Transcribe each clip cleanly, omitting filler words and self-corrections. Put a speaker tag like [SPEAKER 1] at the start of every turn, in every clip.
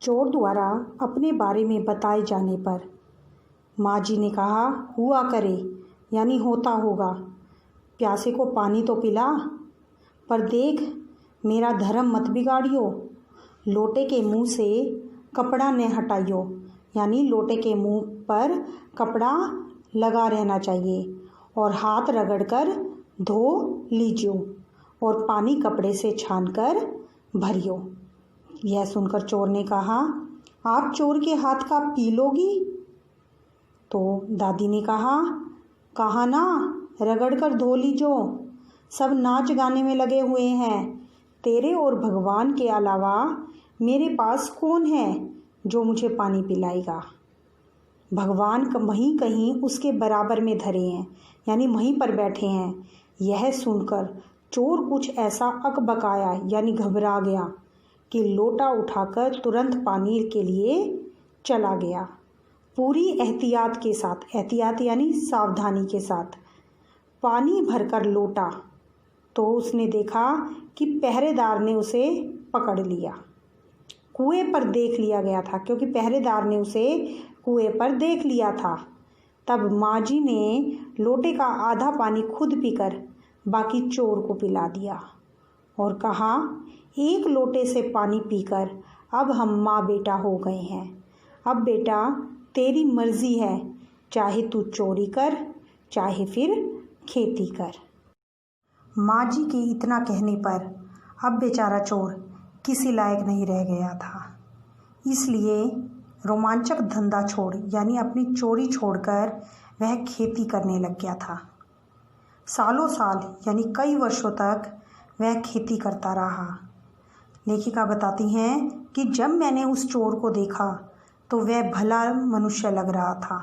[SPEAKER 1] चोर द्वारा अपने बारे में बताए जाने पर माँ जी ने कहा, हुआ करे यानी होता होगा, प्यासे को पानी तो पिला, पर देख मेरा धर्म मत बिगाड़ियो, लोटे के मुंह से कपड़ा न हटाइयो, यानी लोटे के मुंह पर कपड़ा लगा रहना चाहिए और हाथ रगड़कर धो लीजियो और पानी कपड़े से छानकर भरियो। यह सुनकर चोर ने कहा, आप चोर के हाथ का पी लोगी? तो दादी ने कहा ना, रगड़कर धो लीजो, सब नाच गाने में लगे हुए हैं, तेरे और भगवान के अलावा मेरे पास कौन है जो मुझे पानी पिलाएगा? भगवान वहीं कहीं उसके बराबर में धरे हैं, यानी वहीं पर बैठे हैं। यह सुनकर चोर कुछ ऐसा अकबकाया यानी घबरा गया कि लोटा उठाकर तुरंत पानी के लिए चला गया। पूरी एहतियात के साथ, एहतियात यानी सावधानी के साथ पानी भरकर लोटा तो उसने देखा कि पहरेदार ने उसे पकड़ लिया। कुएं पर देख लिया गया था, क्योंकि पहरेदार ने उसे कुएं पर देख लिया था। तब माँ जी ने लोटे का आधा पानी खुद पीकर बाकी चोर को पिला दिया और कहा, एक लोटे से पानी पीकर अब हम माँ बेटा हो गए हैं। अब बेटा तेरी मर्जी है, चाहे तू चोरी कर चाहे फिर खेती कर। माँ जी के इतना कहने पर अब बेचारा चोर किसी लायक नहीं रह गया था, इसलिए रोमांचक धंधा छोड़ यानी अपनी चोरी छोड़कर वह खेती करने लग गया था। सालों साल यानी कई वर्षों तक वह खेती करता रहा। लेखिका बताती हैं कि जब मैंने उस चोर को देखा तो वह भला मनुष्य लग रहा था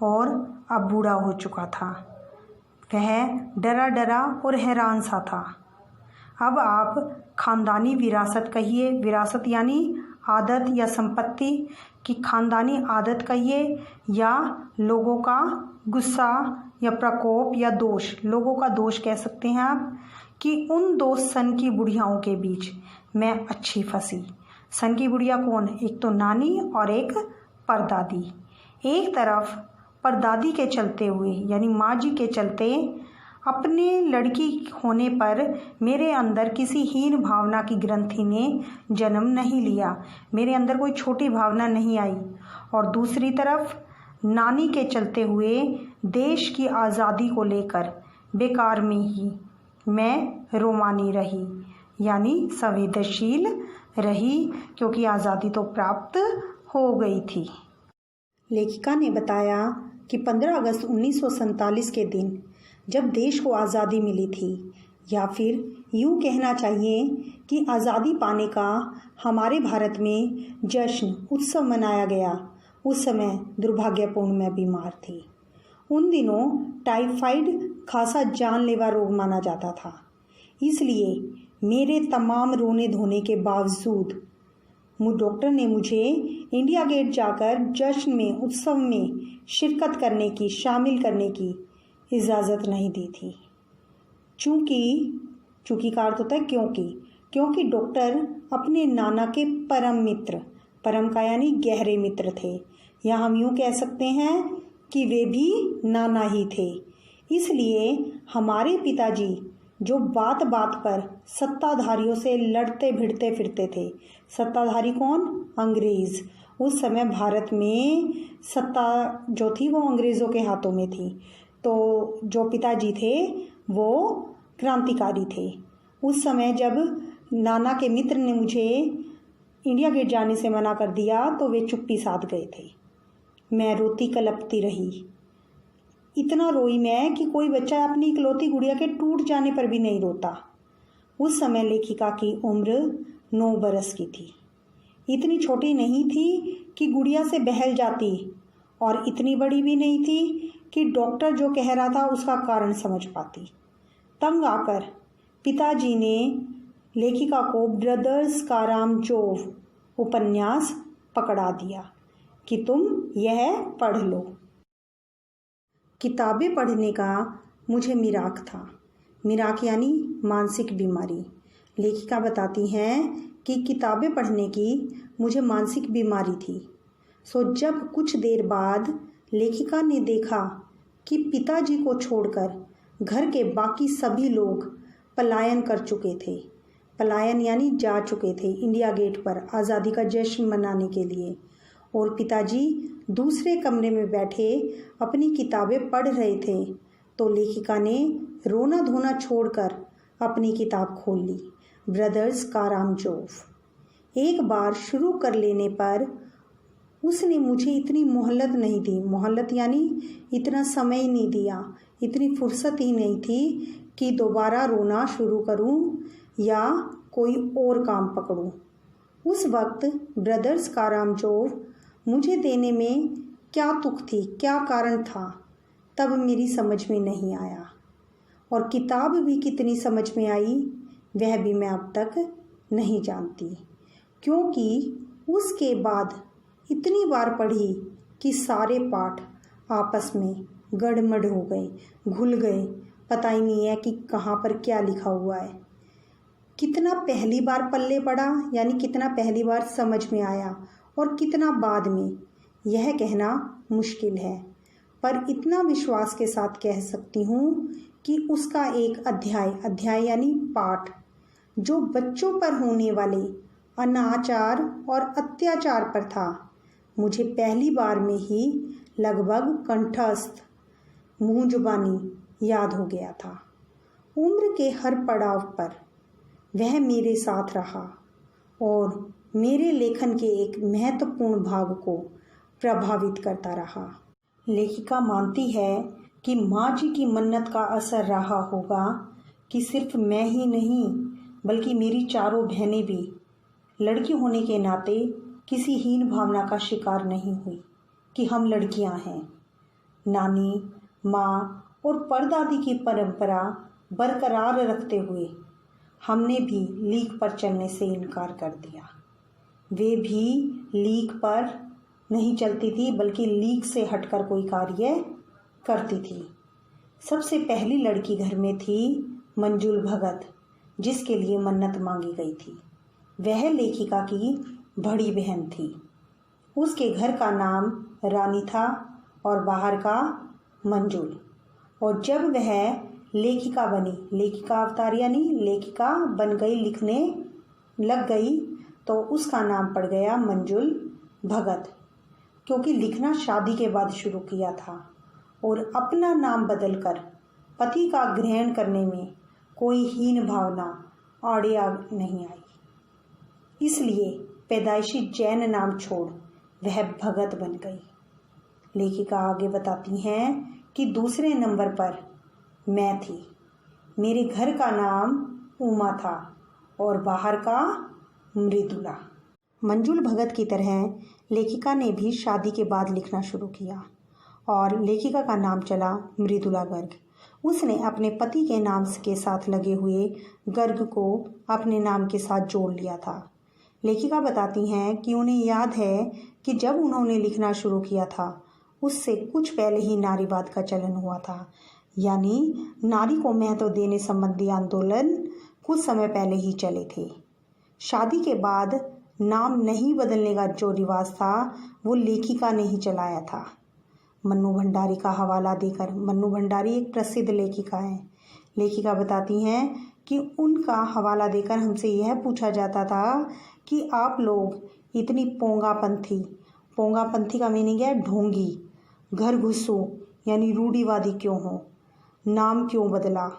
[SPEAKER 1] और अब बूढ़ा हो चुका था। वह डरा डरा और हैरान सा था। अब आप खानदानी विरासत कहिए, विरासत यानी आदत या संपत्ति की खानदानी आदत कहिए, या लोगों का गुस्सा या प्रकोप या दोष, लोगों का दोष कह सकते हैं आप, कि उन दो सन की बुढ़ियाओं के बीच मैं अच्छी फंसी। सन की बुढ़िया कौन? एक तो नानी और एक परदादी। एक तरफ परदादी के चलते हुए यानी माँ जी के चलते अपने लड़की होने पर मेरे अंदर किसी हीन भावना की ग्रंथि ने जन्म नहीं लिया, मेरे अंदर कोई छोटी भावना नहीं आई। और दूसरी तरफ नानी के चलते हुए देश की आज़ादी को लेकर बेकार में ही मैं रोमानी रही, यानी संवेदनशील रही, क्योंकि आज़ादी तो प्राप्त हो गई थी। लेखिका ने बताया कि 15 अगस्त 1947 के दिन जब देश को आज़ादी मिली थी, या फिर यूँ कहना चाहिए कि आज़ादी पाने का हमारे भारत में जश्न उत्सव मनाया गया, उस समय दुर्भाग्यपूर्ण मैं बीमार थी। उन दिनों टाइफाइड खासा जानलेवा रोग माना जाता था, इसलिए मेरे तमाम रोने धोने के बावजूद डॉक्टर ने मुझे इंडिया गेट जाकर जश्न में, उत्सव में शिरकत करने की, शामिल करने की इजाज़त नहीं दी थी। चूँकि का अर्थ होता है क्योंकि डॉक्टर अपने नाना के परम मित्र, परम का यानी गहरे मित्र थे, या हम यूँ कह सकते हैं कि वे भी नाना ही थे। इसलिए हमारे पिताजी जो बात बात पर सत्ताधारियों से लड़ते भिड़ते फिरते थे, सत्ताधारी कौन? अंग्रेज़। उस समय भारत में सत्ता जो थी वो अंग्रेज़ों के हाथों में थी, तो जो पिताजी थे वो क्रांतिकारी थे। उस समय जब नाना के मित्र ने मुझे इंडिया गेट जाने से मना कर दिया तो वे चुप्पी साध गए थे। मैं रोती कलपती रही, इतना रोई मैं कि कोई बच्चा अपनी इकलौती गुड़िया के टूट जाने पर भी नहीं रोता। उस समय लेखिका की उम्र 9 बरस की थी। इतनी छोटी नहीं थी कि गुड़िया से बहल जाती, और इतनी बड़ी भी नहीं थी कि डॉक्टर जो कह रहा था उसका कारण समझ पाती। तंग आकर पिताजी ने लेखिका को ब्रदर्स कारामजोव उपन्यास पकड़ा दिया कि तुम यह पढ़ लो। किताबें पढ़ने का मुझे मिराक था। मिराक यानी मानसिक बीमारी। लेखिका बताती हैं कि किताबें पढ़ने की मुझे मानसिक बीमारी थी। सो जब कुछ देर बाद लेखिका ने देखा कि पिताजी को छोड़कर घर के बाकी सभी लोग पलायन कर चुके थे, पलायन यानी जा चुके थे इंडिया गेट पर आज़ादी का जश्न मनाने के लिए, और पिताजी दूसरे कमरे में बैठे अपनी किताबें पढ़ रहे थे, तो लेखिका ने रोना धोना छोड़कर अपनी किताब खोल ली, ब्रदर्स कारामाज़ोव। एक बार शुरू कर लेने पर उसने मुझे इतनी मोहलत नहीं दी, मोहलत यानी इतना समय ही नहीं दिया, इतनी फुर्सत ही नहीं थी कि दोबारा रोना शुरू करूं या कोई और काम पकड़ूं। उस वक्त ब्रदर्स कारामाज़ोव मुझे देने में क्या तुक थी, क्या कारण था, तब मेरी समझ में नहीं आया। और किताब भी कितनी समझ में आई वह भी मैं अब तक नहीं जानती, क्योंकि उसके बाद इतनी बार पढ़ी कि सारे पाठ आपस में गड़मड़ हो गए, घुल गए, पता ही नहीं है कि कहाँ पर क्या लिखा हुआ है। कितना पहली बार पल्ले पड़ा यानी कितना पहली बार समझ में आया और कितना बाद में, यह कहना मुश्किल है, पर इतना विश्वास के साथ कह सकती हूँ कि उसका एक अध्याय यानी पाठ जो बच्चों पर होने वाले अनाचार और अत्याचार पर था, मुझे पहली बार में ही लगभग कंठस्थ मुँह जुबानी याद हो गया था। उम्र के हर पड़ाव पर वह मेरे साथ रहा और मेरे लेखन के एक महत्वपूर्ण भाग को प्रभावित करता रहा। लेखिका मानती है कि माँ जी की मन्नत का असर रहा होगा कि सिर्फ मैं ही नहीं बल्कि मेरी चारों बहनें भी लड़की होने के नाते किसी हीन भावना का शिकार नहीं हुई कि हम लड़कियां हैं। नानी, माँ और परदादी की परंपरा बरकरार रखते हुए हमने भी लीक पर चलने से इनकार कर दिया। वे भी लीक पर नहीं चलती थी बल्कि लीक से हटकर कोई कार्य करती थी। सबसे पहली लड़की घर में थी मंजुल भगत, जिसके लिए मन्नत मांगी गई थी। वह लेखिका की बड़ी बहन थी। उसके घर का नाम रानी था और बाहर का मंजुल। और जब वह लेखिका बनी, लेखिका अवतार यानी लेखिका बन गई, लिखने लग गई, तो उसका नाम पड़ गया मंजुल भगत, क्योंकि लिखना शादी के बाद शुरू किया था और अपना नाम बदलकर पति का ग्रहण करने में कोई हीन भावना आड़े आ नहीं आई। इसलिए पैदाइशी जैन नाम छोड़ वह भगत बन गई। लेखिका आगे बताती हैं कि दूसरे नंबर पर मैं थी। मेरे घर का नाम उमा था और बाहर का मृदुला। मंजुल भगत की तरह लेखिका ने भी शादी के बाद लिखना शुरू किया और लेखिका का नाम चला मृदुला गर्ग। उसने अपने पति के नाम के साथ लगे हुए गर्ग को अपने नाम के साथ जोड़ लिया था। लेखिका बताती हैं कि उन्हें याद है कि जब उन्होंने लिखना शुरू किया था उससे कुछ पहले ही नारीवाद का चलन हुआ था, यानी नारी को महत्व देने संबंधी आंदोलन कुछ समय पहले ही चले थे। शादी के बाद नाम नहीं बदलने का जो रिवाज था वो लेखिका ने ही चलाया था। मन्नू भंडारी का हवाला देकर, मन्नू भंडारी एक प्रसिद्ध लेखिका है। लेखिका बताती हैं कि उनका हवाला देकर हमसे यह पूछा जाता था कि आप लोग इतनी पोंगापंथी का मीनिंग है ढोंगी, घर घुसू यानी रूढ़िवादी क्यों हो, नाम क्यों बदला।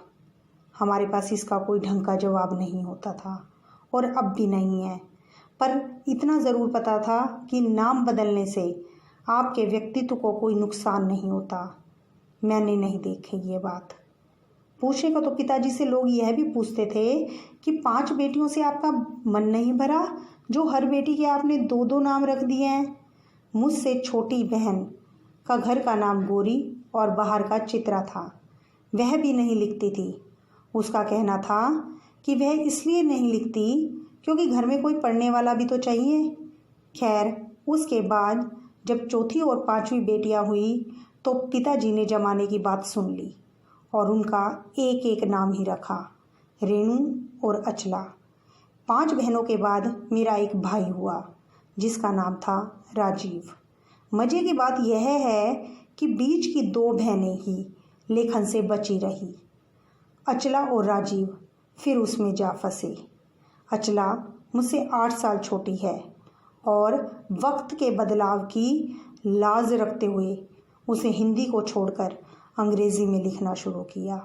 [SPEAKER 1] हमारे पास इसका कोई ढंग का जवाब नहीं होता था और अब भी नहीं है, पर इतना ज़रूर पता था कि नाम बदलने से आपके व्यक्तित्व को कोई नुकसान नहीं होता। मैंने नहीं देखी ये बात। पूछेगा तो पिताजी से लोग यह भी पूछते थे कि 5 बेटियों से आपका मन नहीं भरा जो हर बेटी के आपने 2-2 नाम रख दिए हैं। मुझसे छोटी बहन का घर का नाम गोरी और बाहर का चित्रा था। वह भी नहीं लिखती थी। उसका कहना था कि वह इसलिए नहीं लिखती क्योंकि घर में कोई पढ़ने वाला भी तो चाहिए। खैर, उसके बाद जब चौथी और 5वीं बेटियां हुई तो पिताजी ने जमाने की बात सुन ली और उनका एक एक नाम ही रखा, रेणु और अचला। 5 बहनों के बाद मेरा एक भाई हुआ जिसका नाम था राजीव। मज़े की बात यह है कि बीच की 2 बहनें ही लेखन से बची रही। अचला और राजीव फिर उसमें जा फंसे। अचला मुझसे 8 साल छोटी है और वक्त के बदलाव की लाज रखते हुए उसे हिंदी को छोड़कर अंग्रेज़ी में लिखना शुरू किया।